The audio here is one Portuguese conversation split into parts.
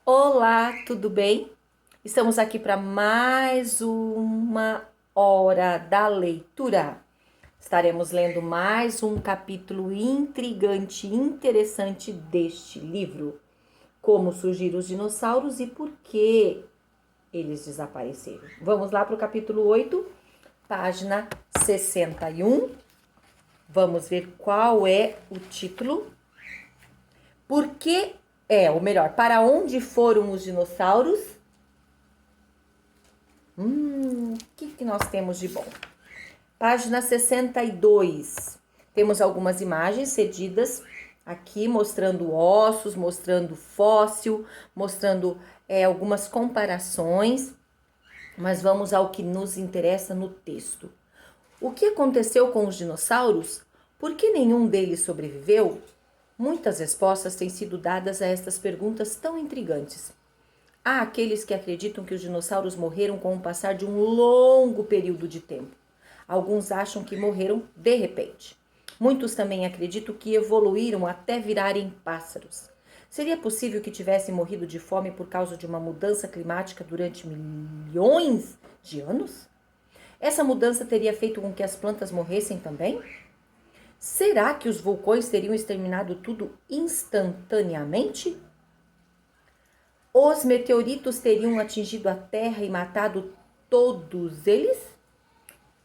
Olá, tudo bem? Estamos aqui para mais uma hora da leitura. Estaremos lendo mais um capítulo intrigante e interessante deste livro. Como surgiram os dinossauros e por que eles desapareceram. Vamos lá para o capítulo 8, página 61. Vamos ver qual é o título. Por que ou melhor, para onde foram os dinossauros? O que nós temos de bom? Página 62. Temos algumas imagens cedidas aqui, mostrando ossos, mostrando fóssil, mostrando algumas comparações. Mas vamos ao que nos interessa no texto. O que aconteceu com os dinossauros? Por que nenhum deles sobreviveu? Muitas respostas têm sido dadas a estas perguntas tão intrigantes. Há aqueles que acreditam que os dinossauros morreram com o passar de um longo período de tempo. Alguns acham que morreram de repente. Muitos também acreditam que evoluíram até virarem pássaros. Seria possível que tivessem morrido de fome por causa de uma mudança climática durante milhões de anos? Essa mudança teria feito com que as plantas morressem também? Será que os vulcões teriam exterminado tudo instantaneamente? Os meteoritos teriam atingido a Terra e matado todos eles?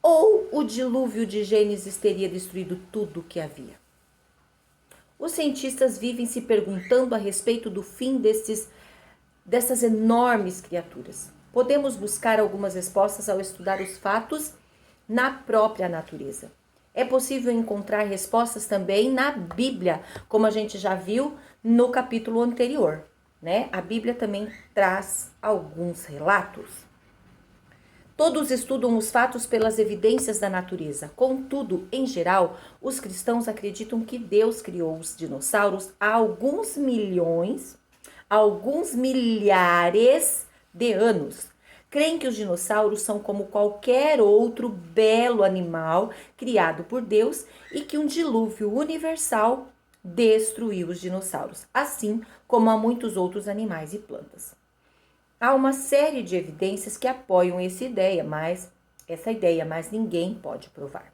Ou o dilúvio de Gênesis teria destruído tudo o que havia? Os cientistas vivem se perguntando a respeito do fim dessas enormes criaturas. Podemos buscar algumas respostas ao estudar os fatos na própria natureza. É possível encontrar respostas também na Bíblia, como a gente já viu no capítulo anterior, né? A Bíblia também traz alguns relatos. Todos estudam os fatos pelas evidências da natureza. Contudo, em geral, os cristãos acreditam que Deus criou os dinossauros há alguns milhões, alguns milhares de anos. Creem que os dinossauros são como qualquer outro belo animal criado por Deus e que um dilúvio universal destruiu os dinossauros, assim como há muitos outros animais e plantas. Há uma série de evidências que apoiam essa ideia, mas ninguém pode provar.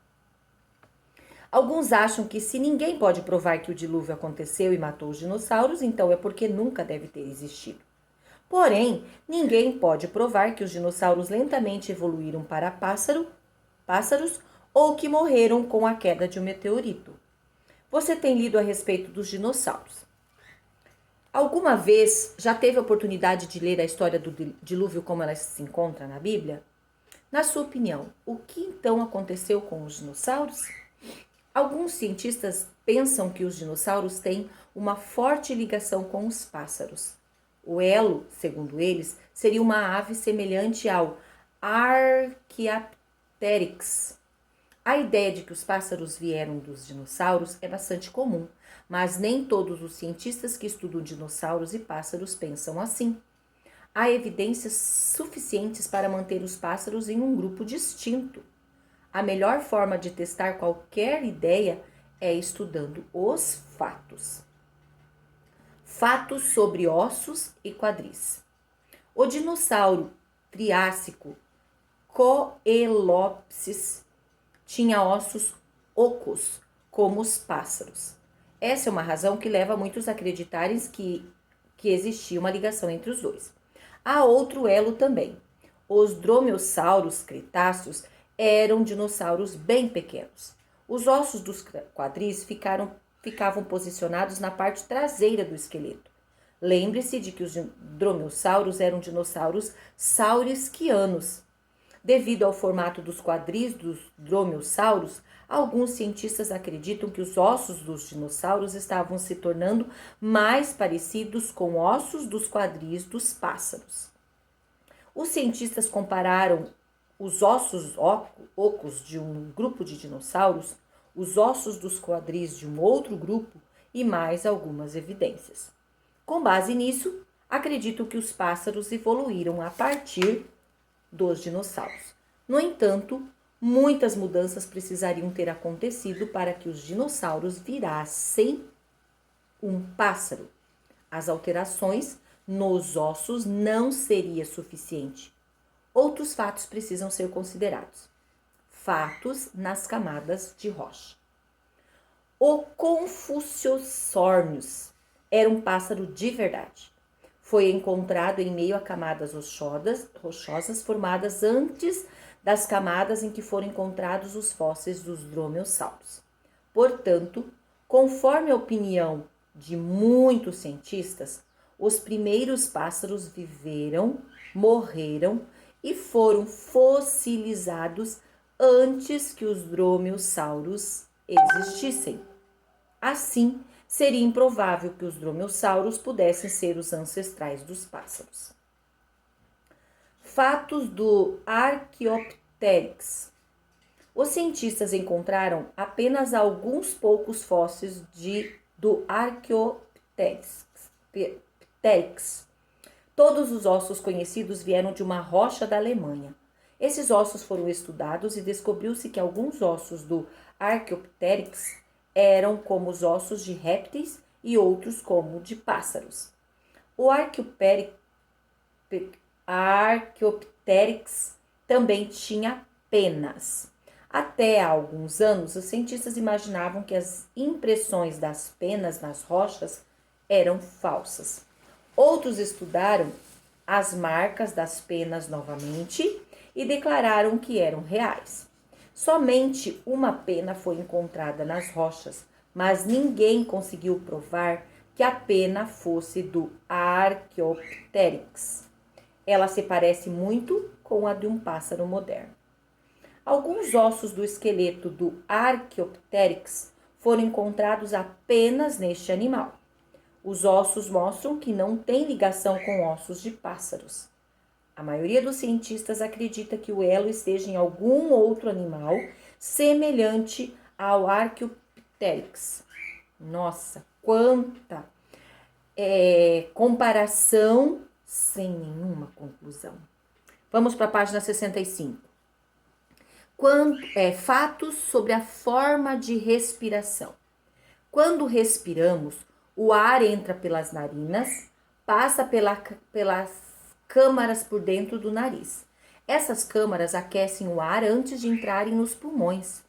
Alguns acham que se ninguém pode provar que o dilúvio aconteceu e matou os dinossauros, então é porque nunca deve ter existido. Porém, ninguém pode provar que os dinossauros lentamente evoluíram para pássaros ou que morreram com a queda de um meteorito. Você tem lido a respeito dos dinossauros. Alguma vez já teve a oportunidade de ler a história do dilúvio como ela se encontra na Bíblia? Na sua opinião, o que então aconteceu com os dinossauros? Alguns cientistas pensam que os dinossauros têm uma forte ligação com os pássaros. O elo, segundo eles, seria uma ave semelhante ao Archaeopteryx. A ideia de que os pássaros vieram dos dinossauros é bastante comum, mas nem todos os cientistas que estudam dinossauros e pássaros pensam assim. Há evidências suficientes para manter os pássaros em um grupo distinto. A melhor forma de testar qualquer ideia é estudando os fatos. Fatos sobre ossos e quadris. O dinossauro triássico Coelopsis tinha ossos ocos, como os pássaros. Essa é uma razão que leva muitos a acreditarem que existia uma ligação entre os dois. Há outro elo também. Os dromeossauros cretáceos eram dinossauros bem pequenos. Os ossos dos quadris ficavam posicionados na parte traseira do esqueleto. Lembre-se de que os dromeossauros eram dinossauros saurisquianos. Devido ao formato dos quadris dos dromeossauros, alguns cientistas acreditam que os ossos dos dinossauros estavam se tornando mais parecidos com ossos dos quadris dos pássaros. Os cientistas compararam os ossos ocos de um grupo de dinossauros, os ossos dos quadris de um outro grupo e mais algumas evidências. Com base nisso, acreditam que os pássaros evoluíram a partir dos dinossauros. No entanto, muitas mudanças precisariam ter acontecido para que os dinossauros virassem um pássaro. As alterações nos ossos não seria suficiente. Outros fatos precisam ser considerados. Fatos nas camadas de rocha. O Confuciosórnios era um pássaro de verdade. Foi encontrado em meio a camadas rochosas formadas antes das camadas em que foram encontrados os fósseis dos dromeossauros. Portanto, conforme a opinião de muitos cientistas, os primeiros pássaros viveram, morreram e foram fossilizados antes que os dromeossauros existissem. Assim, seria improvável que os dromeossauros pudessem ser os ancestrais dos pássaros. Fatos do Archaeopteryx. Os cientistas encontraram apenas alguns poucos fósseis do Archaeopteryx. Todos os ossos conhecidos vieram de uma rocha da Alemanha. Esses ossos foram estudados e descobriu-se que alguns ossos do Archaeopteryx eram como os ossos de répteis e outros como de pássaros. O Archaeopteryx também tinha penas. Até há alguns anos, os cientistas imaginavam que as impressões das penas nas rochas eram falsas. Outros estudaram as marcas das penas novamente e declararam que eram reais. Somente uma pena foi encontrada nas rochas, mas ninguém conseguiu provar que a pena fosse do Archaeopteryx. Ela se parece muito com a de um pássaro moderno. Alguns ossos do esqueleto do Archaeopteryx foram encontrados apenas neste animal. Os ossos mostram que não tem ligação com ossos de pássaros. A maioria dos cientistas acredita que o elo esteja em algum outro animal semelhante ao Archaeopteryx. Nossa, quanta comparação sem nenhuma conclusão. Vamos para a página 65. Fatos sobre a forma de respiração. Quando respiramos, o ar entra pelas narinas, passa pelas câmaras por dentro do nariz. Essas câmaras aquecem o ar antes de entrarem nos pulmões.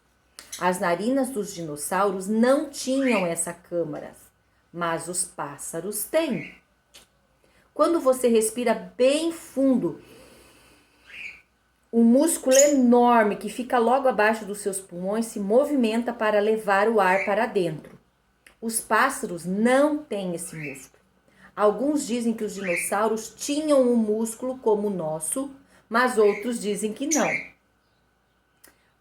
As narinas dos dinossauros não tinham essa câmara, mas os pássaros têm. Quando você respira bem fundo, um músculo enorme que fica logo abaixo dos seus pulmões se movimenta para levar o ar para dentro. Os pássaros não têm esse músculo. Alguns dizem que os dinossauros tinham um músculo como o nosso, mas outros dizem que não.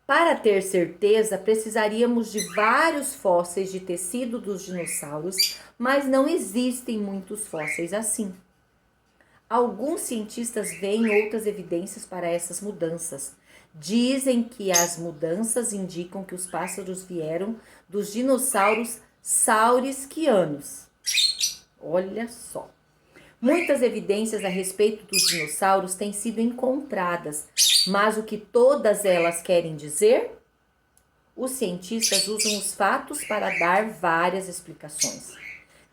Para ter certeza, precisaríamos de vários fósseis de tecido dos dinossauros, mas não existem muitos fósseis assim. Alguns cientistas veem outras evidências para essas mudanças. Dizem que as mudanças indicam que os pássaros vieram dos dinossauros saurisquianos. Olha só. Muitas evidências a respeito dos dinossauros têm sido encontradas, mas o que todas elas querem dizer? Os cientistas usam os fatos para dar várias explicações.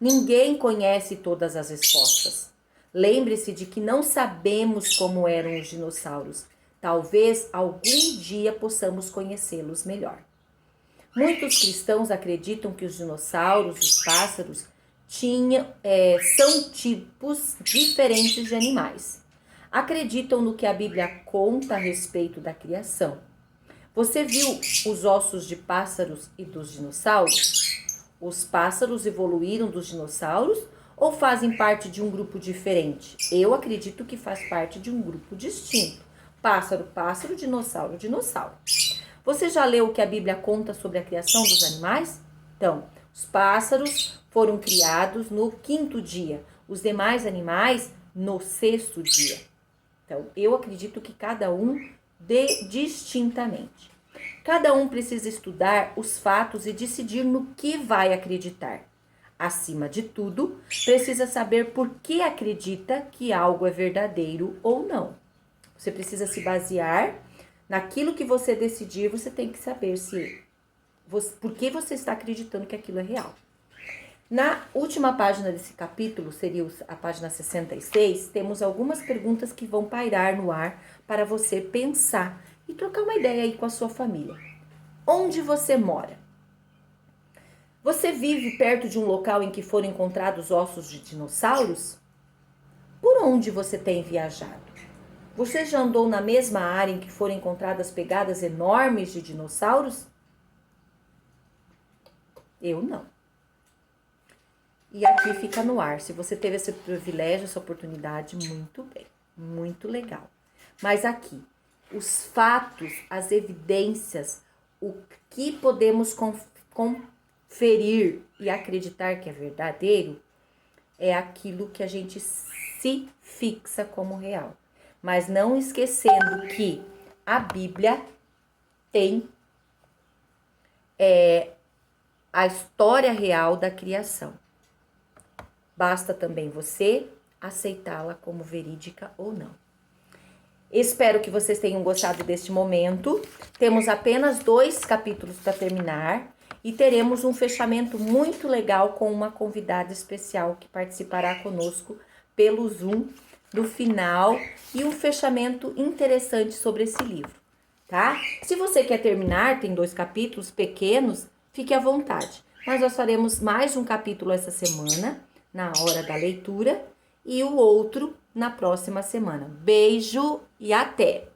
Ninguém conhece todas as respostas. Lembre-se de que não sabemos como eram os dinossauros. Talvez algum dia possamos conhecê-los melhor. Muitos cristãos acreditam que os dinossauros, os pássaros, são tipos diferentes de animais. Acreditam no que a Bíblia conta a respeito da criação. Você viu os ossos de pássaros e dos dinossauros? Os pássaros evoluíram dos dinossauros ou fazem parte de um grupo diferente? Eu acredito que faz parte de um grupo distinto. Pássaro, pássaro, dinossauro, dinossauro. Você já leu o que a Bíblia conta sobre a criação dos animais? Então, os pássaros foram criados no 5º dia, os demais animais no 6º dia. Então, eu acredito que cada um distintamente. Cada um precisa estudar os fatos e decidir no que vai acreditar. Acima de tudo, precisa saber por que acredita que algo é verdadeiro ou não. Você precisa se basear naquilo que você decidir, você tem que saber por que você está acreditando que aquilo é real. Na última página desse capítulo, seria a página 66, temos algumas perguntas que vão pairar no ar para você pensar e trocar uma ideia aí com a sua família. Onde você mora? Você vive perto de um local em que foram encontrados ossos de dinossauros? Por onde você tem viajado? Você já andou na mesma área em que foram encontradas pegadas enormes de dinossauros? Eu não. E aqui fica no ar. Se você teve esse privilégio, essa oportunidade, muito bem, muito legal. Mas aqui, os fatos, as evidências, o que podemos conferir e acreditar que é verdadeiro, é aquilo que a gente se fixa como real. Mas não esquecendo que a Bíblia tem a história real da criação. Basta também você aceitá-la como verídica ou não. Espero que vocês tenham gostado deste momento. Temos apenas 2 capítulos para terminar e teremos um fechamento muito legal com uma convidada especial que participará conosco pelo Zoom no final e um fechamento interessante sobre esse livro, tá? Se você quer terminar, tem 2 capítulos pequenos, fique à vontade. Mas nós faremos mais um capítulo essa semana, na hora da leitura, e o outro na próxima semana. Beijo e até!